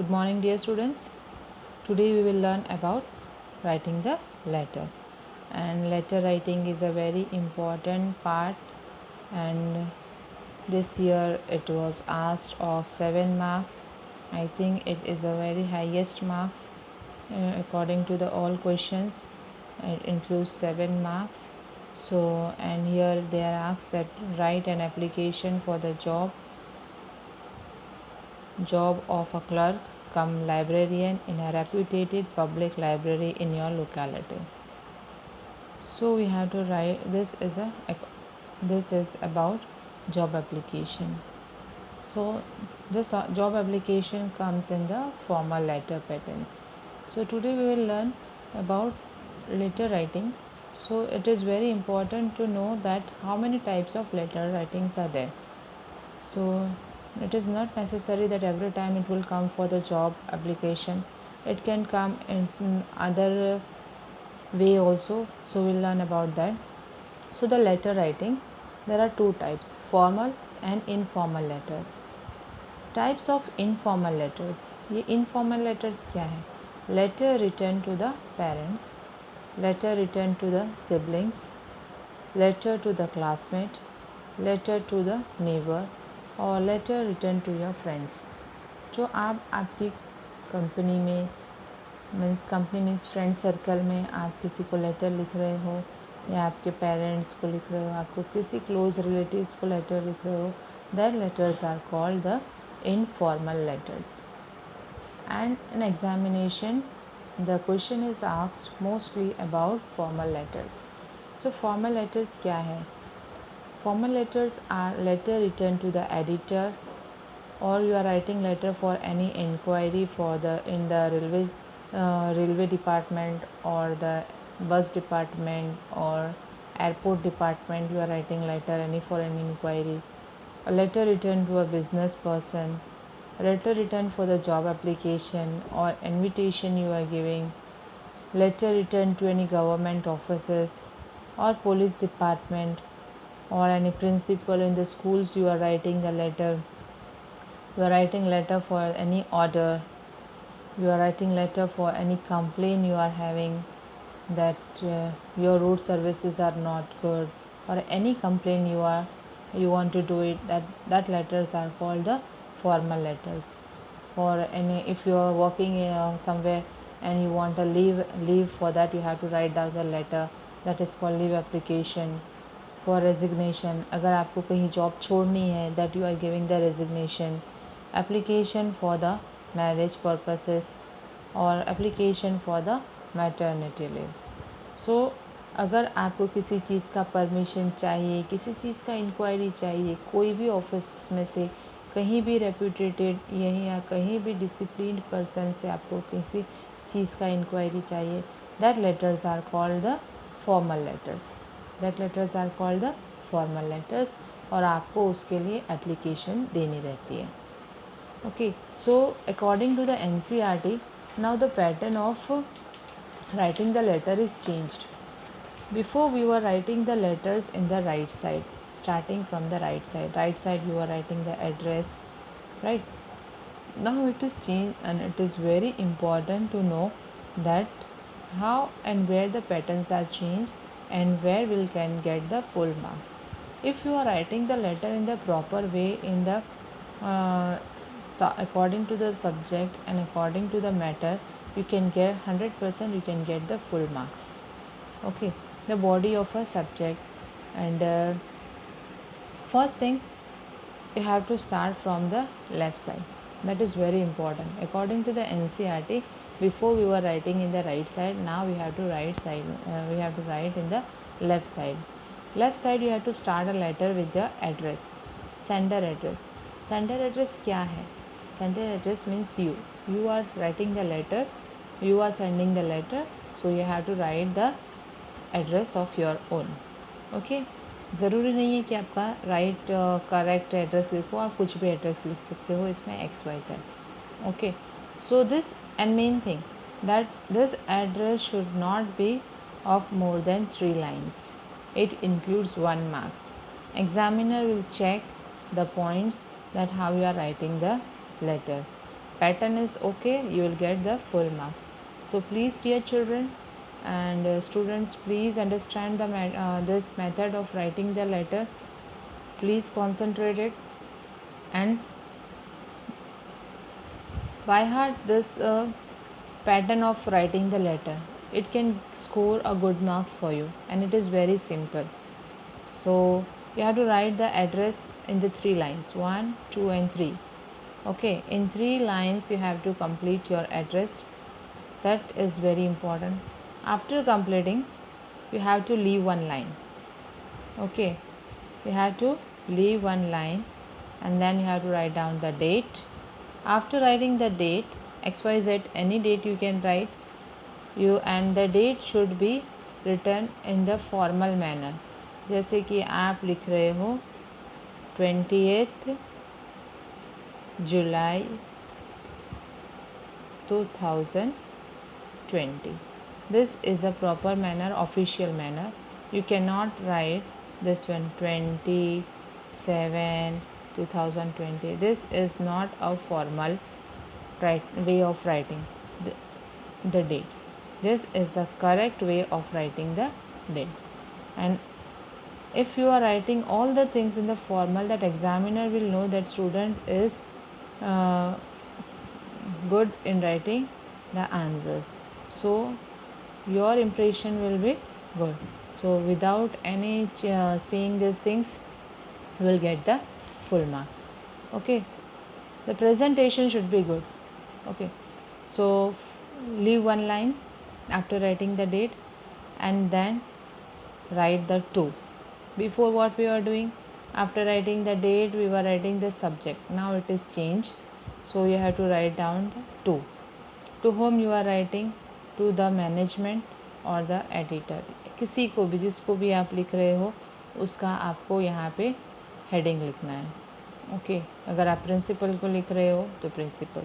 Good morning, dear students. Today we will learn about writing the letter. And letter writing is a very important part, and this year it was asked of 7 marks. I think it is a very highest marks according to the all questions. It includes 7 marks. So, and here they are asked that write an application for the job of a clerk come librarian in a reputed public library in your locality. So we have to write this is about job application. So this job application comes in the formal letter patterns. So today we will learn about letter writing. So it is very important to know that how many types of letter writings are there. So it is not necessary that every time it will come for the job application. It can come in other way also. So we'll learn about that. So the letter writing, there are two types, formal and informal letters. Types of informal letters. ये informal letters क्या है? Letter written to the parents, letter written to the siblings, letter to the classmate, letter to the neighbor और letter return to your friends. जो आप आपकी company में company means friend circle में आप किसी को लेटर लिख रहे हो या आपके पेरेंट्स को लिख रहे हो, आपको किसी क्लोज रिलेटिव्स को लेटर लिख रहे हो, that letters are called the informal letters. And in examination the question is asked mostly about formal letters. So formal letters क्या है? Formal letters are letter written to the editor, or you are writing letter for any inquiry for the in the railway department or the bus department or airport department. You are writing letter for any inquiry. A letter written to a business person, a letter written for the job application or invitation you are giving, letter written to any government offices or police department or any principal in the schools. You are writing the letter. You are writing letter for any order. You are writing letter for any complaint you are having that your road services are not good, or any complaint you want to do it, that letters are called the formal letters. For any, if you are working somewhere and you want a leave, for that you have to write down the letter, that is called leave application. For resignation, अगर आपको कहीं job छोड़नी है, that you are giving the resignation. Application for the marriage purposes और application for the maternity leave. So अगर आपको किसी चीज़ का परमिशन चाहिए, किसी चीज़ का इंक्वायरी चाहिए, कोई भी ऑफिस में से कहीं भी रेप्यूटेटेड यहीं या कहीं भी डिसिप्लिन्ड पर्सन से आपको किसी चीज़ का इंक्वायरी चाहिए, that letters are called the formal letters. That letters are called the formal letters. और आपको उसके लिए एप्लीकेशन देनी रहती है. Okay, so according to the NCERT, now the pattern of writing the letter is changed. Before we were writing the letters in the right side, starting from the right side you are writing the address, right? Now it is changed, and it is very important to know that how and where the patterns are changed and where we can get the full marks. If you are writing the letter in the proper way, in the according to the subject and according to the matter, you can get 100%, you can get the full marks. Okay, the body of a subject, and first thing, you have to start from the left side. That is very important. According to the NCERT, before we were writing in the right side, now we have to write in the left side. Left side you have to start a letter with the address, sender address. Sender address क्या है? Sender address means you are writing the letter, you are sending the letter, so you have to write the address of your own. Okay, ज़रूरी नहीं है कि आपका correct address लिखो, आप कुछ भी एड्रेस लिख सकते हो इसमें XYZ. Okay, so this and main thing that this address should not be of more than 3 lines. It includes 1 marks. Examiner will check the points that how you are writing the letter. pattern is okay, you will get the full mark. So please, dear children and students, please understand this method of writing the letter. Please concentrate it and by heart this pattern of writing the letter. It can score a good marks for you, and it is very simple. So you have to write the address in the 3 lines, 1, 2 and 3. Okay, in 3 lines you have to complete your address. That is very important. After completing, you have to leave one line. Okay, you have to leave one line and then you have to write down the date. After writing the date, XYZ, any date you can write, and the date should be written in the formal manner. जैसे कि आप लिख रहे हो 20th July 2020. This is a proper manner, official manner. You cannot write this one 27 2020. This is not a formal way of writing the date. This is the correct way of writing the date. And if you are writing all the things in the formal, that examiner will know that student is good in writing the answers. So your impression will be good. So without any seeing these things, you will get the full marks. Okay, the presentation should be good. Okay, so leave one line after writing the date and then write the 2. Before, what we were doing, after writing the date we were writing the subject. Now it is changed, so you have to write down the 2. To whom you are writing? To the management और the editor. किसी को भी, जिसको भी आप लिख रहे हो उसका आपको यहाँ पे हेडिंग लिखना है. ओके, अगर आप प्रिंसिपल को लिख रहे हो तो प्रिंसिपल,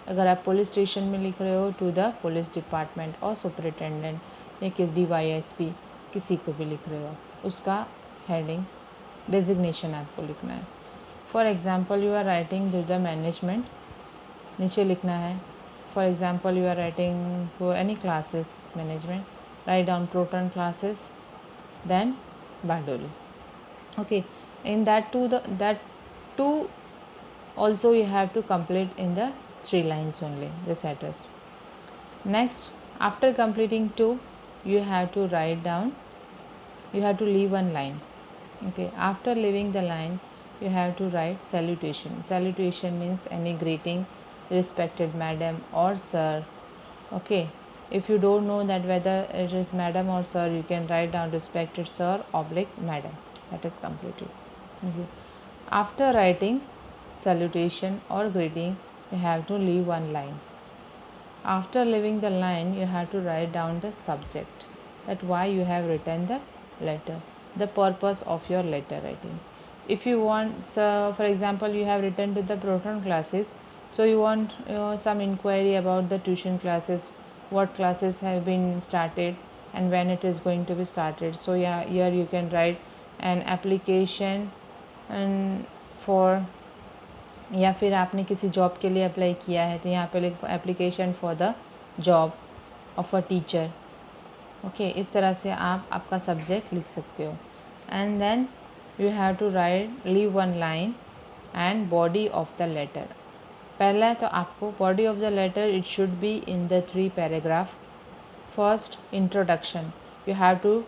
अगर आप पुलिस स्टेशन में लिख रहे हो टू द पुलिस डिपार्टमेंट और सुपरिटेंडेंट या किस DYSP, किसी को भी लिख रहे हो उसका हेडिंग डेजिग्नेशन आपको लिखना है. For example you are writing to the management, नीचे लिखना है. For example, you are writing for any classes management, write down Proton classes, then Bardoli. Okay, in that two also you have to complete in the 3 lines only, this address. Next, after completing 2, you have to write down, you have to leave one line. Okay, after leaving the line, you have to write salutation. Salutation means any greeting, respected madam or sir. Okay, if you don't know that whether it is madam or sir, you can write down respected sir oblique madam. That is completed. Okay. After writing salutation or greeting, you have to leave one line. After leaving the line, you have to write down the subject, that why you have written the letter, the purpose of your letter writing. If you want, for example, you have written to the Proton classes, so you want some inquiry about the tuition classes, what classes have been started and when it is going to be started. So yeah, here you can write an application and for, या फिर आपने किसी job के लिए apply किया है तो यहाँ पे लिखो application for the job of a teacher. Okay, इस तरह से आप आपका सब्जेक्ट लिख सकते हो. And then you have to write, leave one line and body of the letter. पहला है तो आपको body of the letter, it should be in the 3 paragraph. First, introduction. You have to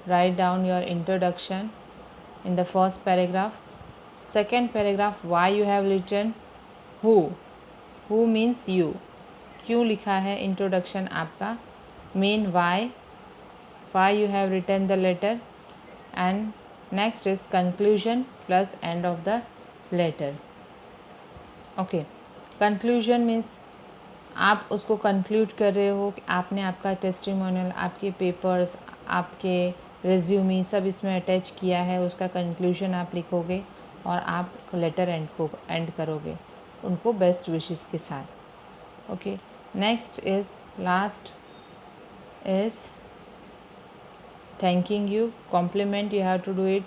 write down your introduction in the first paragraph. Second paragraph, why you have written who means you, क्यों लिखा है introduction आपका. Main why you have written the letter. And next is conclusion plus end of the letter. Okay, conclusion means आप उसको conclude कर रहे हो कि आपने आपका टेस्टिमोनियल, आपके पेपर्स, आपके रेज्यूमी सब इसमें अटैच किया है, उसका कंक्लूजन आप लिखोगे और आप लेटर एंड करोगे उनको बेस्ट विशेस के साथ. Okay, next is last is thanking you. Compliment you have to do it.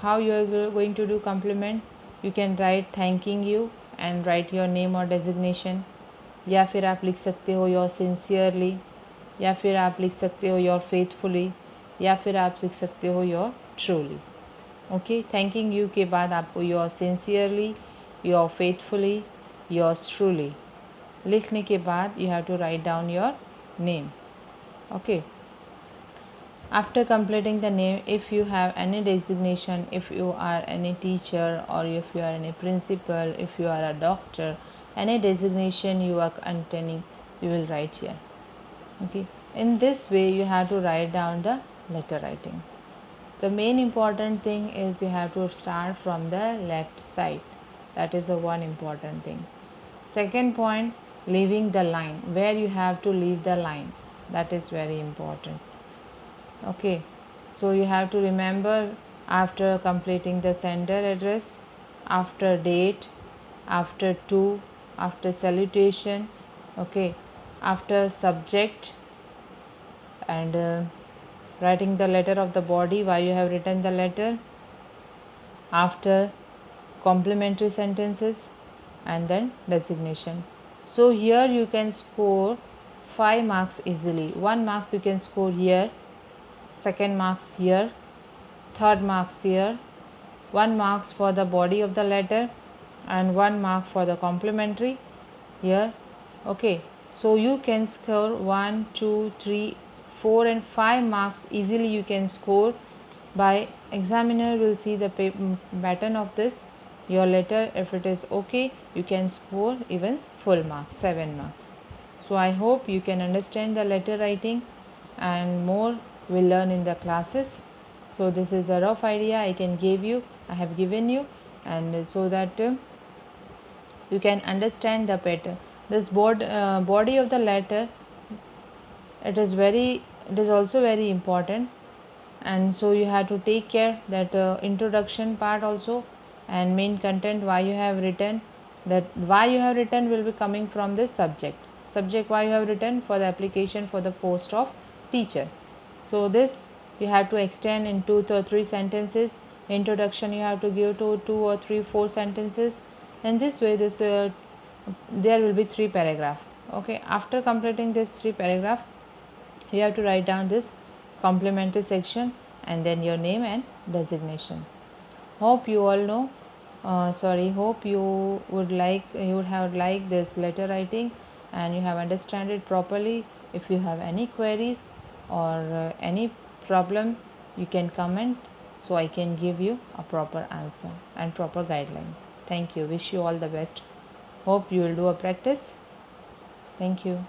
How you are going to do compliment? You can write thanking you and write your name or designation. या फिर आप लिख सकते हो your sincerely, या फिर आप लिख सकते हो योर फेथफुली, या फिर आप लिख सकते हो your truly. Okay, thanking you के बाद आपको your sincerely, your faithfully, yours truly लिखने के बाद you have to write down your name. Okay, after completing the name, if you have any designation, if you are any teacher or if you are any principal, if you are a doctor, any designation you are containing, you will write here. Okay, in this way you have to write down the letter writing. The main important thing is you have to start from the left side. That is the one important thing. Second point, leaving the line, where you have to leave the line, that is very important. Okay, so you have to remember after completing the sender address, after date, after to, after salutation, okay, after subject, and writing the letter of the body, why you have written the letter, after complementary sentences, and then designation. So here you can score 5 marks easily. 1 marks you can score here, second marks here, third marks here, 1 marks for the body of the letter, and 1 mark for the complementary here. Okay, so you can score 1, 2, 3, 4 and 5 marks easily. You can score by examiner will see the pattern of this your letter. If it is okay, you can score even full marks, 7 marks. So I hope you can understand the letter writing, and more will learn in the classes. So this is a rough idea I have given you, and so that you can understand the pattern. This body of the letter, it is also very important, and so you have to take care that introduction part also, and main content why you have written, that why you have written will be coming from this subject why you have written for the application for the post of teacher. So this you have to extend in 2 or 3 sentences. Introduction you have to give to 2 or 3 4 sentences. In this way this there will be 3 paragraph. Okay, after completing this 3 paragraph, you have to write down this complementary section and then your name and designation. Hope you all know, hope you would have liked this letter writing and you have understand it properly. If you have any queries or any problem, you can comment, so I can give you a proper answer and proper guidelines. Thank you. Wish you all the best. Hope you will do a practice. Thank you.